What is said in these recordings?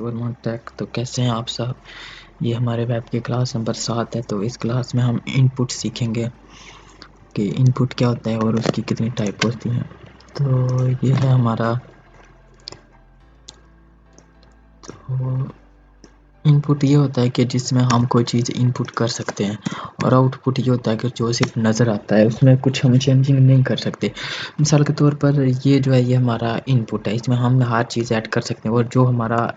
Verma take. तो कैसे हैं आप सब। ये हमारे वेब की क्लास नंबर 7 है। तो इस क्लास में हम इनपुट सीखेंगे कि इनपुट क्या होता है और उसकी कितनी टाइप होती हैं। तो ये है हमारा तो इनपुट ये होता है कि जिसमें हम कोई चीज़ इनपुट कर सकते हैं, और आउटपुट ये होता है कि जो सिर्फ नज़र आता है, उसमें कुछ हम चेंजिंग नहीं कर सकते। मिसाल के तौर पर ये जो है ये हमारा इनपुट है, इसमें हम हर चीज़ ऐड कर सकते हैं, और जो हमारा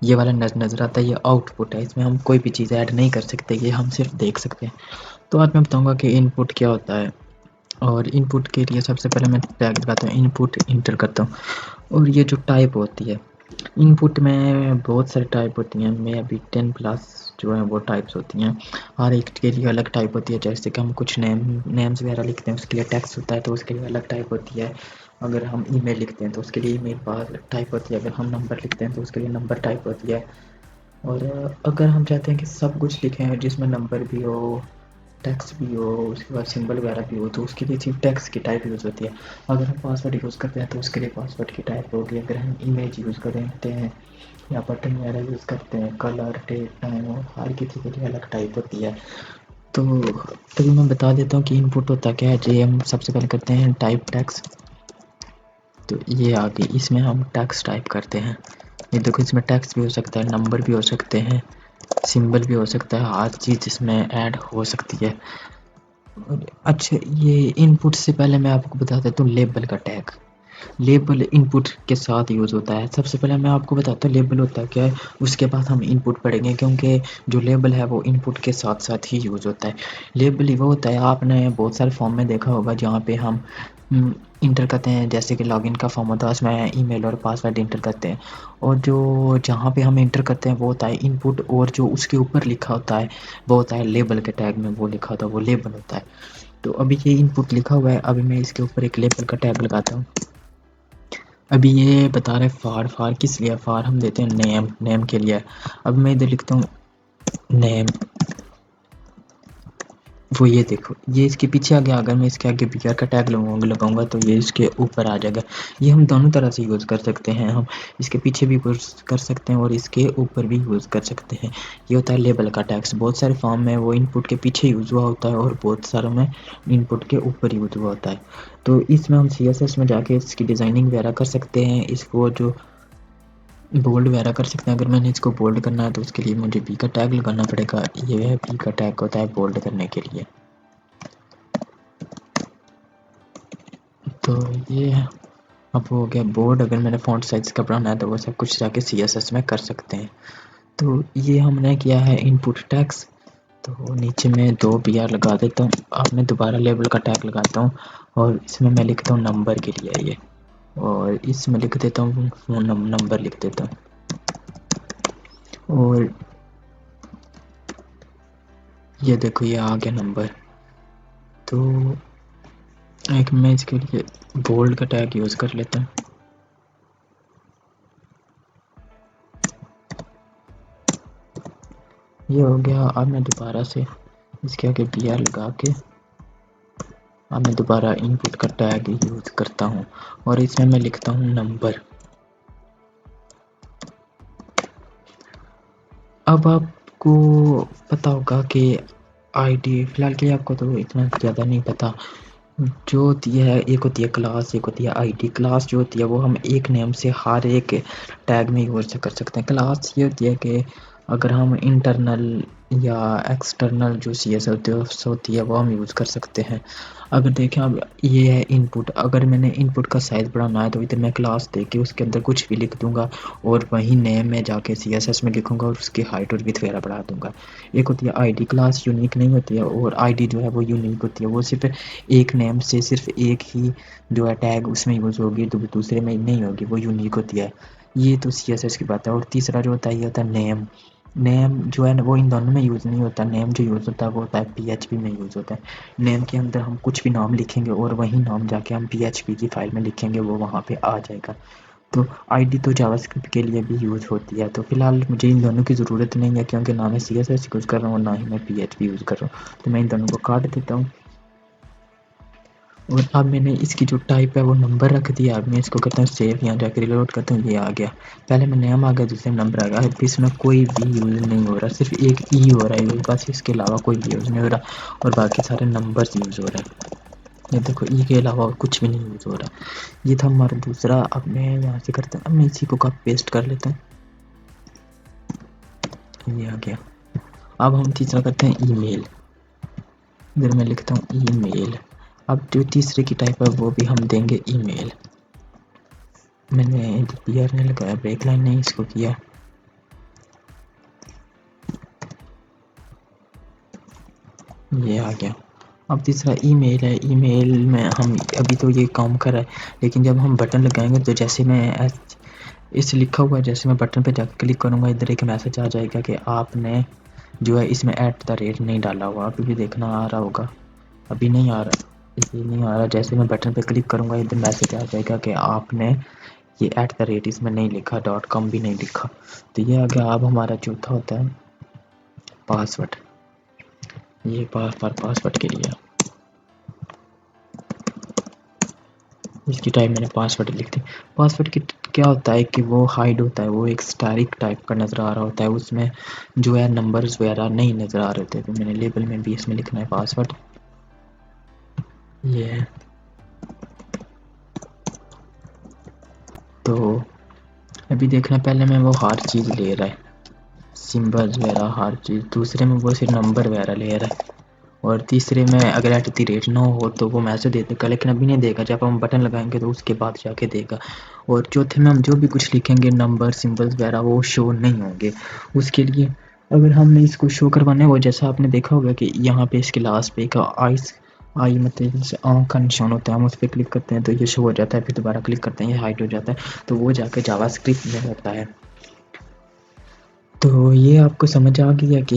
ये वाला नज़र आता है ये आउटपुट है, इसमें हम कोई भी चीज़ ऐड नहीं कर सकते, ये हम सिर्फ देख सकते हैं। तो आज मैं बताऊँगा कि इनपुट क्या होता है। और इनपुट के लिए सबसे पहले मैं टैग लगाता हूँ, इनपुट इंटर करता हूँ। और ये जो टाइप होती है इनपुट में बहुत सारी टाइप होती हैं, मैं अभी 10 प्लस जो है वो टाइप्स होती हैं। हर एक के लिए अलग टाइप होती है। जैसे कि हम कुछ नेम्स वगैरह लिखते हैं उसके लिए टेक्स्ट होता है, तो उसके लिए अलग टाइप होती है। अगर हम ईमेल लिखते हैं तो उसके लिए ईमेल पास टाइप होती है। अगर हम नंबर लिखते हैं तो उसके लिए नंबर टाइप होती है। और अगर हम चाहते हैं कि सब कुछ लिखें जिसमें नंबर भी हो, टेक्स्ट भी हो, उसके बाद सिंबल वगैरह भी हो, तो उसके लिए सिर्फ टेक्स्ट की टाइप यूज़ होती है। अगर हम पासवर्ड यूज़ करते हैं तो उसके लिए पासवर्ड की टाइप होगी। अगर हम इमेज यूज़ करते हैं या बटन वगैरह यूज़ करते हैं, कलर, डेट, टाइम, और हर किसी के लिए अलग टाइप होती है। तो तभी मैं बता देता हूँ कि इनपुट होता क्या है। जी हम सबसे पहले करते हैं टाइप टेक्स्ट। तो ये आगे इसमें हम टेक्स्ट टाइप करते हैं। ये देखो इसमें टेक्स्ट भी हो सकता है, नंबर भी हो सकते हैं, सिंबल भी हो सकता है, हर चीज़ इसमें ऐड हो सकती है। अच्छा, ये इनपुट से पहले मैं आपको बता देता हूँ लेबल का टैग। लेबल इनपुट के साथ यूज़ होता है। सबसे पहले मैं आपको बताता हूँ लेबल होता है क्या है, उसके बाद हम इनपुट पढ़ेंगे, क्योंकि जो लेबल है वो इनपुट के साथ साथ ही यूज़ होता है। लेबल ही वो होता है, आपने बहुत सारे फॉर्म में देखा होगा जहाँ पे हम इंटर करते हैं, जैसे कि लॉगिन का फॉर्म होता है उसमें ईमेल और पासवर्ड इंटर करते हैं, और जो जहाँ पे हम इंटर करते हैं वो होता है इनपुट, और जो उसके ऊपर लिखा होता है वो होता है लेबल के टैग में वो लिखा होता है वो लेबल होता है। तो अभी ये इनपुट लिखा हुआ है, अभी मैं इसके ऊपर एक लेबल का टैग लगाता हूँ। अभी ये बता रहे फार किस लिए, फार हम देते हैं नेम के लिए। अब मैं इधर लिखता हूँ नेम, वो ये देखो ये इसके पीछे आ गया। अगर मैं इसके आगे बीआर का टैग लगाऊंगा तो ये इसके ऊपर आ जाएगा। ये हम दोनों तरह से यूज़ कर सकते हैं, हम इसके पीछे भी यूज़ कर सकते हैं और इसके ऊपर भी यूज़ कर सकते हैं। ये होता है लेबल का टैक्स। बहुत सारे फॉर्म में वो इनपुट के पीछे यूज़ हुआ होता है और बहुत सारों में इनपुट के ऊपर यूज़ हुआ होता है। तो इसमें हम CSS में जाके इसकी डिज़ाइनिंग वगैरह कर सकते हैं, इसको जो बोल्ड वगैरह कर सकते हैं। अगर मैंने इसको बोल्ड करना है तो उसके लिए मुझे बी का टैग लगाना पड़ेगा। ये है बी का टैग होता है बोल्ड करने के लिए। तो ये अब हो गया बोर्ड। अगर मैंने फ़ॉन्ट साइज़ का बढ़ाना है तो वो सब कुछ जाके CSS में कर सकते हैं। तो ये हमने किया है इनपुट टैग्स। तो नीचे में 2 BR लगा देता हूँ। अब मैं दोबारा लेबल का टैग लगाता हूँ और इसमें मैं लिखता हूँ नंबर के लिए ये, और इसमें लिख देता हूँ फ़ोन नंबर लिख देता हूँ। और ये देखो ये आ गया नंबर। तो एक मैं इसके लिए बोल्ड का टैग यूज़ कर लेता हूँ। ये हो गया। अब मैं दोबारा से इसके आगे BR लगा के अब मैं दोबारा इनपुट का टैग यूज़ करता हूँ और इसमें मैं लिखता हूँ नंबर। अब आपको पता होगा कि आईडी, फ़िलहाल के लिए आपको तो इतना ज़्यादा नहीं पता। जो होती है एक होती है क्लास, एक होती है आईडी। क्लास जो होती है वो हम एक नेम से हर एक टैग में यूज़ कर सकते हैं। क्लास ये होती है कि अगर हम इंटरनल या एक्सटर्नल जो CSS होती है वो हम यूज़ कर सकते हैं। अगर देखें अब ये है इनपुट, अगर मैंने इनपुट का साइज़ बढ़ाना है तो इधर मैं क्लास दे के उसके अंदर कुछ भी लिख दूँगा और वहीं नेम में जाके CSS में लिखूँगा और उसकी हाइट और विड्थ वगैरह बढ़ा दूँगा। एक होती है आईडी, क्लास यूनिक नहीं होती है, और आईडी जो है वो यूनिक होती है। वो सिर्फ एक नेम से सिर्फ एक ही जो है टैग उसमें यूज़ होगी, तो दूसरे में नहीं होगी, वो यूनिक होती है। ये तो CSS की बात है। और तीसरा जो होता है ये होता है नेम। नेम जो है ना वो इन दोनों में यूज़ नहीं होता। नेम जो यूज़ होता है वो होता है PHP में यूज़ होता है। नेम के अंदर हम कुछ भी नाम लिखेंगे और वही नाम जाके हम PHP की फ़ाइल में लिखेंगे, वो वहाँ पे आ जाएगा। तो आईडी तो जावास्क्रिप्ट के लिए भी यूज़ होती है। तो फ़िलहाल मुझे इन दोनों की ज़रूरत नहीं है, क्योंकि ना मैं CSS यूज़ कर रहा हूँ ना ही मैं PHP यूज़ कर रहा हूँ। तो मैं इन दोनों को काट देता हूँ और अब मैंने इसकी जो टाइप है वो नंबर रख दिया। अब मैं इसको करता हूँ सेव, यहाँ जाकर रिलोड करता हूँ, ये आ गया। पहले में नेम आ गया, दूसरे में नंबर आ गया। अब इसमें कोई भी यूज़ नहीं हो रहा, सिर्फ एक ई हो रहा है बस, इसके अलावा कोई यूज़ नहीं हो रहा और बाकी सारे नंबर्स यूज़ हो रहे हैं। ये देखो ई के अलावा और कुछ भी नहीं यूज़ हो रहा। ये था हमारा दूसरा। अब मैं यहाँ से करता हूँ, अब मैं इसी को कॉपी पेस्ट कर लेता हूँ, ये आ गया। अब हम तीसरा करते हैं ईमेल। इधर मैं लिखता हूँ ईमेल। अब जो तीसरे की टाइप है वो भी हम देंगे ईमेल। मैंने पीआर नहीं लगाया, ब्रेक लाइन नहीं इसको किया। ये आ गया। अब तीसरा ईमेल है। ईमेल में हम अभी तो ये काम कर रहा है, लेकिन जब हम बटन लगाएंगे तो जैसे मैं इस लिखा हुआ है, जैसे मैं बटन पे जाकर क्लिक करूँगा इधर एक मैसेज आ जाएगा कि आपने जो है इसमें @ नहीं डाला हुआ। अभी भी देखना आ रहा होगा, अभी नहीं आ रहा, इसलिए नहीं आ रहा। जैसे मैं बटन पे क्लिक करूँगा इधर मैसेज आ जाएगा कि आपने ये @ इसमें नहीं लिखा, .com भी नहीं लिखा। तो ये आ गया। अब हमारा चौथा होता है पासवर्ड। ये पासवर्ड के लिए इसकी टाइप मैंने पासवर्ड लिख दी। पासवर्ड की क्या होता है कि वो हाइड होता है, वो एक स्टैटिक टाइप का नज़र आ रहा होता है, उसमें जो है नंबर्स वगैरह नहीं नज़र आ रहे होते। तो मैंने लेबल में भी इसमें लिखना है पासवर्ड। ये है। तो अभी देखना, पहले में वो हर चीज़ ले रहा है, सिंबल्स वगैरह हर चीज़। दूसरे में वो सिर्फ नंबर वगैरह ले रहा है और तीसरे में अगर @ ना हो तो वो मैसेज दे देगा, लेकिन अभी नहीं देगा। जब हम बटन लगाएंगे तो उसके बाद जाके देगा। और चौथे में हम जो भी कुछ लिखेंगे नंबर सिंबल्स वगैरह वो शो नहीं होंगे। उसके लिए अगर हमने इसको शो करवाना है, वो जैसा आपने देखा होगा कि यहाँ पे इसके लास्ट पे एक आई मतलब जैसे आँख का निशान होता है, हम उस पर क्लिक करते हैं तो ये शो हो जाता है, फिर दोबारा क्लिक करते हैं ये हाइड हो जाता है। तो वो जाके जावास्क्रिप्ट में होता है। तो ये आपको समझ आ गया कि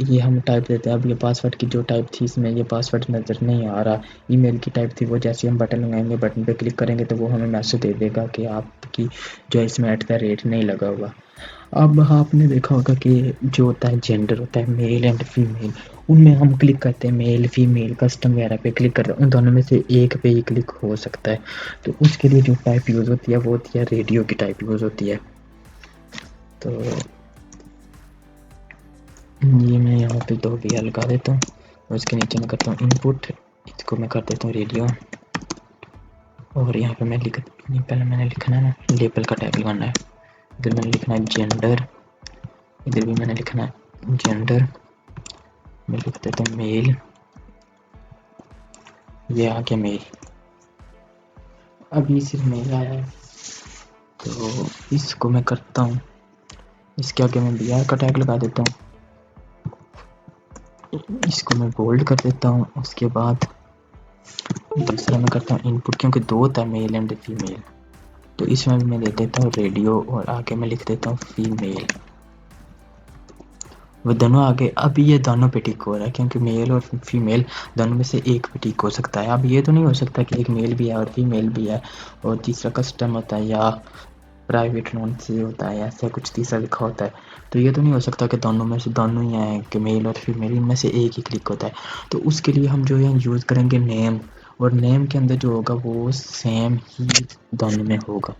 ये हम टाइप देते हैं। अब ये पासवर्ड की जो टाइप थी इसमें ये पासवर्ड नज़र नहीं आ रहा। ईमेल की टाइप थी वो जैसे हम बटन लगाएंगे, बटन पे क्लिक करेंगे तो वो हमें मैसेज दे देगा कि आपकी जो है इसमें @ नहीं लगा हुआ। अब आपने देखा होगा कि जो होता है जेंडर होता है मेल एंड फीमेल, उनमें हम क्लिक करते हैं, मेल फीमेल कस्टम वगैरह पे क्लिक करते हैं, उन दोनों में से एक पे ही क्लिक हो सकता है। तो उसके लिए जो टाइप यूज़ होती है वो होती है रेडियो की टाइप यूज़ होती है। तो ये मैं यहाँ पे 2 भी लगा देता हूँ और इसके नीचे मैं करता हूँ इनपुट, इसको मैं कर देता हूँ रेडियो। और यहाँ पे मैं पहले मैंने लिखना है ना, लेबल का टैग लगाना है। इधर मैंने लिखना है जेंडर, इधर भी मैंने लिखना है जेंडर। मैं लिख देता हूँ मेल, ये आ गया मेल। अभी सिर्फ मेल आया है तो इसको मैं करता हूँ, इसके आगे मैं BR का टैग लगा देता हूँ, इसको मैं बोल्ड कर देता हूँ। उसके बाद दूसरा मैं करता हूँ इनपुट, क्योंकि 2 होता है मेल एंड फीमेल, तो इसमें भी मैं दे देता हूँ रेडियो और आगे मैं लिख देता हूँ फीमेल। वो दोनों आगे, अब ये दोनों पे टिक हो रहा है क्योंकि मेल और फीमेल दोनों में से एक पे टिक हो सकता है। अब ये तो नहीं हो सकता कि एक मेल भी है और फीमेल भी है और तीसरा कस्टम होता है या प्राइवेट नोन से होता है, ऐसा कुछ तीसरा लिखा होता है। तो ये तो नहीं हो सकता कि दोनों में से दोनों ही हैं कि मेल और फीमेल, इनमें से एक ही क्लिक होता है। तो उसके लिए हम जो है यूज़ करेंगे नेम, और नेम के अंदर जो होगा वो सेम ही दोनों में होगा।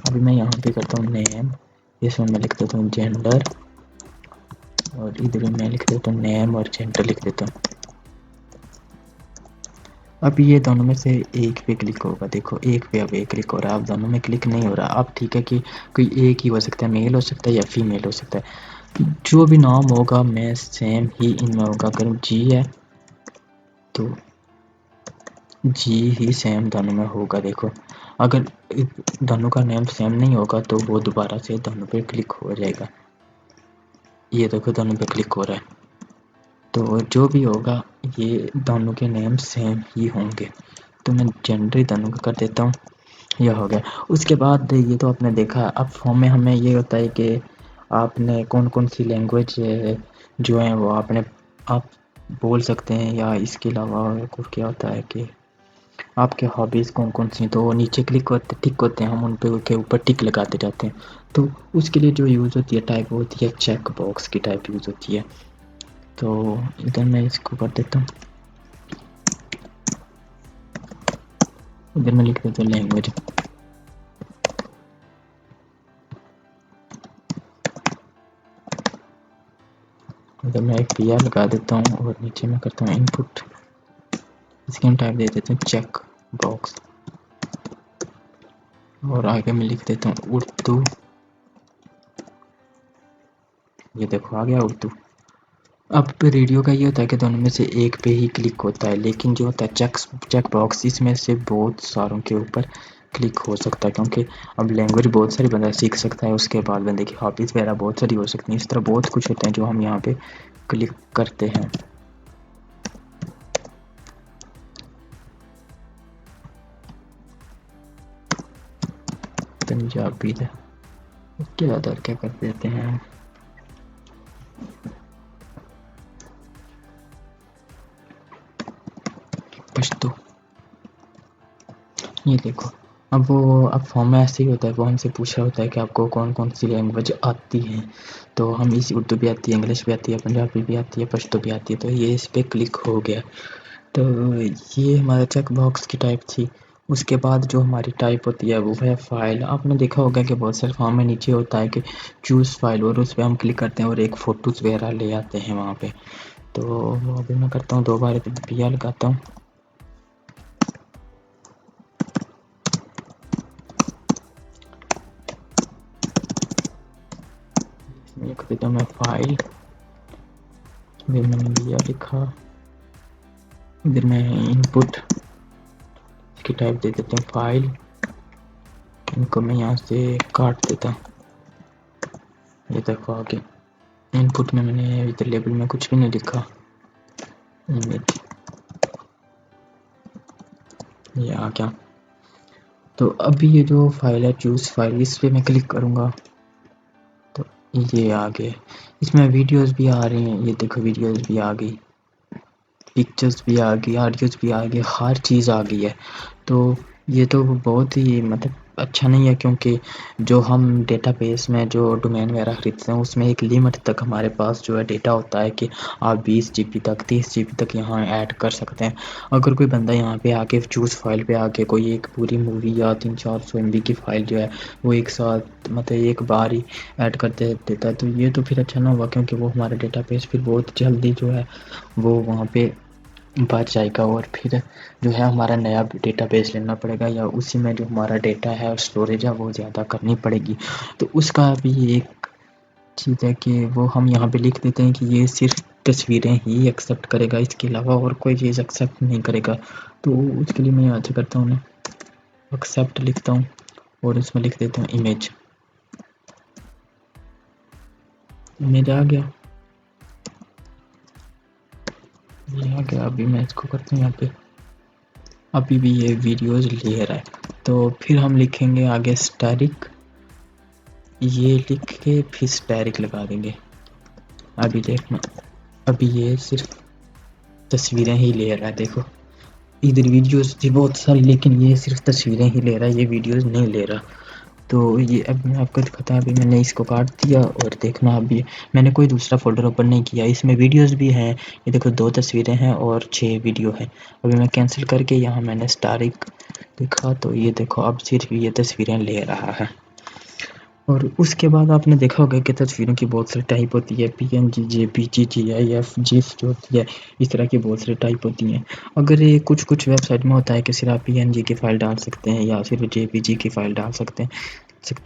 अभी मैं यहाँ पे करता हूँ नेम, इसमें मैं लिख देता हूँ जेंडर और इधर मैं लिख देता हूँ नेम और जेंडर लिख देता हूँ। अब ये दोनों में से एक पे क्लिक होगा, देखो एक पे अब एक क्लिक हो रहा है, अब दोनों में क्लिक नहीं हो रहा। अब ठीक है कि कोई एक ही हो सकता है, मेल हो सकता है या फीमेल हो सकता है, जो भी नाम होगा मैं सेम ही इनमें होगा। अगर जी है तो जी ही सेम दोनों में होगा। देखो अगर दोनों का नेम सेम नहीं होगा तो वो दोबारा से दोनों पे क्लिक हो जाएगा। ये देखो दोनों पे क्लिक हो रहा है, तो जो भी होगा ये दोनों के नेम सेम ही होंगे। तो मैं जेंडर दोनों का कर देता हूँ, यह हो गया। उसके बाद ये तो आपने देखा। अब फॉर्म में हमें ये होता है कि आपने कौन कौन सी लैंग्वेज जो है वो आप बोल सकते हैं, या इसके अलावा और क्या होता है कि आपके हॉबीज़ कौन कौन सी, तो नीचे क्लिक होते टिक होते हैं, हम उन पे के ऊपर टिक लगाते जाते हैं। तो उसके लिए जो यूज़ होती है टाइप होती है चेक बॉक्स की टाइप यूज़ होती है। तो इधर मैं इसको कर देता हूँ इधर मैं लिख देता हूँ लैंग्वेज। इधर मैं एक पी लगा देता हूँ और नीचे मैं करता हूँ इनपुट। इसके हम टाइप दे देते हैं चेक बॉक्स और आगे मैं लिख देता हूँ उर्दू। ये देखो आ गया उर्दू। अब रेडियो का ये होता है कि दोनों में से एक पे ही क्लिक होता है, लेकिन जो होता है चेक बॉक्स इसमें से बहुत सारों के ऊपर क्लिक हो सकता है, क्योंकि अब लैंग्वेज बहुत सारी बंदा सीख सकता है, उसके बाद बंदे की हॉबीज़ वगैरह बहुत सारी हो सकती हैं। इस तरह बहुत कुछ होते हैं जो हम यहाँ पे क्लिक करते हैं। पंजाबी उसके बाद और क्या कर देते हैं, पश्तो। ये देखो अब फॉर्म में ऐसे ही होता है, वो हमसे पूछ रहा होता है कि आपको कौन कौन सी लैंग्वेज आती है। तो हम इस उर्दू भी आती है, इंग्लिश भी आती है, पंजाबी भी आती है, पश्तो भी आती है। तो ये इस पर क्लिक हो गया। तो ये हमारा चेक बॉक्स की टाइप थी। उसके बाद जो हमारी टाइप होती है वो है फ़ाइल। आपने देखा होगा कि बहुत सारे फॉर्म में नीचे होता है कि चूज़ फाइल, और उस पर हम क्लिक करते हैं और एक फ़ोटोज़ वगैरह ले आते हैं वहाँ पे। तो अभी मैं करता हूँ 2 बार पिया लगाता हूँ। लिख देता हूँ मैं फाइल, फिर मैंने लिया लिखा, इधर मैं इनपुट की टाइप दे देता हूँ फाइल। इनको मैं यहाँ से काट देता हूँ। ये देखो आगे इनपुट में मैंने इधर लेबल में कुछ भी नहीं लिखा, इमेज ये आ गया। तो अभी ये जो फाइल है चूज़ फाइल, इस पर मैं क्लिक करूँगा तो ये आ गए। इसमें वीडियोस भी आ रही हैं, ये देखो वीडियोस भी आ गई, पिक्चर्स भी आ गई, ऑडियोज़ भी आ गई, हर चीज़ आ गई है। तो ये तो बहुत ही मतलब अच्छा नहीं है, क्योंकि जो हम डेटाबेस में जो डोमेन वगैरह खरीदते हैं उसमें एक लिमिट तक हमारे पास जो है डेटा होता है कि आप 20 जीबी तक 30 जीबी तक यहाँ ऐड कर सकते हैं। अगर कोई बंदा यहाँ पे आके चूज़ फाइल पे आके कोई एक पूरी मूवी या 300-400 MB की फ़ाइल जो है वो एक साथ मतलब एक बार ही ऐड कर देता है, तो ये तो फिर अच्छा ना हुआ, क्योंकि वो हमारा डेटाबेस फिर बहुत जल्दी जो है वो वहाँ पे बच जाएगा, और फिर जो है हमारा नया डेटाबेस लेना पड़ेगा, या उसी में जो हमारा डेटा है और स्टोरेज है वो ज़्यादा करनी पड़ेगी। तो उसका भी एक चीज़ है कि वो हम यहाँ पे लिख देते हैं कि ये सिर्फ तस्वीरें ही एक्सेप्ट करेगा, इसके अलावा और कोई चीज़ एक्सेप्ट नहीं करेगा। तो उसके लिए मैं यहाँ से करता हूँ ना एक्सेप्ट लिखता हूँ और इसमें लिख देता हूँ इमेज। इमेज आ गया, ये आ गया। अभी मैं इसको करता हूँ यहाँ पे, अभी भी ये वीडियोज़ ले रहा है। तो फिर हम लिखेंगे आगे स्टैटिक, ये लिख के फिर स्टैटिक लगा देंगे। अभी देखना, अभी ये सिर्फ तस्वीरें ही ले रहा है, देखो इधर वीडियोस थी बहुत सारी लेकिन ये सिर्फ तस्वीरें ही ले रहा है, ये वीडियोस नहीं ले रहा। तो ये अब मैं आपको दिखाता हूँ। अभी मैंने इसको काट दिया और देखना अभी मैंने कोई दूसरा फोल्डर ओपन नहीं किया, इसमें वीडियोस भी हैं। ये देखो 2 तस्वीरें हैं और 6 वीडियो है। अभी मैं कैंसिल करके यहाँ मैंने स्टारिक लिखा तो ये देखो अब सिर्फ ये तस्वीरें ले रहा है। और उसके बाद आपने देखा होगा कि तस्वीरों की बहुत सारी टाइप होती है, PNG, JPG, GIF, GIF जो होती है, इस तरह की बहुत सारी टाइप होती हैं। अगर ये कुछ वेबसाइट में होता है कि सिर्फ आप PNG की फ़ाइल डाल सकते हैं या सिर्फ JPG की फ़ाइल डाल सकते हैं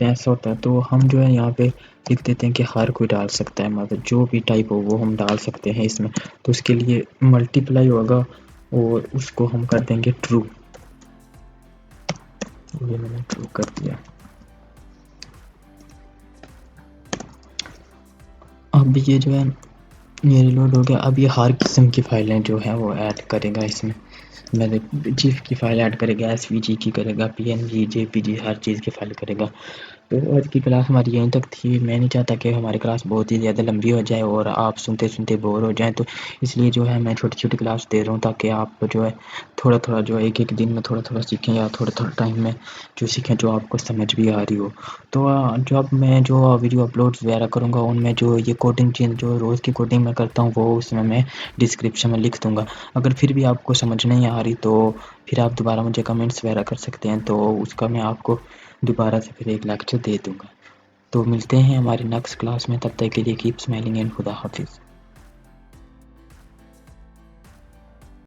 ऐसा होता है। तो हम जो है यहाँ पे लिख देते हैं कि हर कोई डाल सकता है, मतलब जो भी टाइप हो वो हम डाल सकते हैं इसमें। तो उसके लिए मल्टीप्लाई होगा और उसको हम कर देंगे ट्रू। ये मैंने ट्रू कर दिया। अब ये जो है ये रिलोड हो गया। अब ये हर किस्म की फ़ाइलें जो है वो ऐड करेगा इसमें, मतलब जिफ की फ़ाइल ऐड करेगा, SVG की करेगा, PNG, JPG हर चीज़ की फ़ाइल करेगा। तो आज की क्लास हमारी यहीं तक थी। मैं नहीं चाहता कि हमारी क्लास बहुत ही ज़्यादा लंबी हो जाए और आप सुनते-सुनते बोर हो जाएँ, तो इसलिए जो है मैं छोटी-छोटी क्लास दे रहा हूँ, ताकि आप जो है थोड़ा-थोड़ा जो है एक-एक दिन में थोड़ा-थोड़ा सीखें, या थोड़ा-थोड़ा टाइम में जो सीखें जो आपको समझ भी आ रही हो। तो जब मैं जो वीडियो अपलोड्स वगैरह करूँगा, उनमें जो ये कोडिंग चीज़ जो रोज़ की कोडिंग मैं करता हूँ, वो उसमें मैं डिस्क्रिप्शन में लिख दूँगा। अगर फिर भी आपको समझ नहीं आ रही, तो फिर आप दोबारा मुझे कमेंट्स वगैरह कर सकते हैं, तो उसका मैं आपको दोबारा से फिर एक लेक्चर दे दूँगा। तो मिलते हैं हमारी नेक्स्ट क्लास में, तब तक के लिए कीप स्माइलिंग एंड खुदा हाफिज़।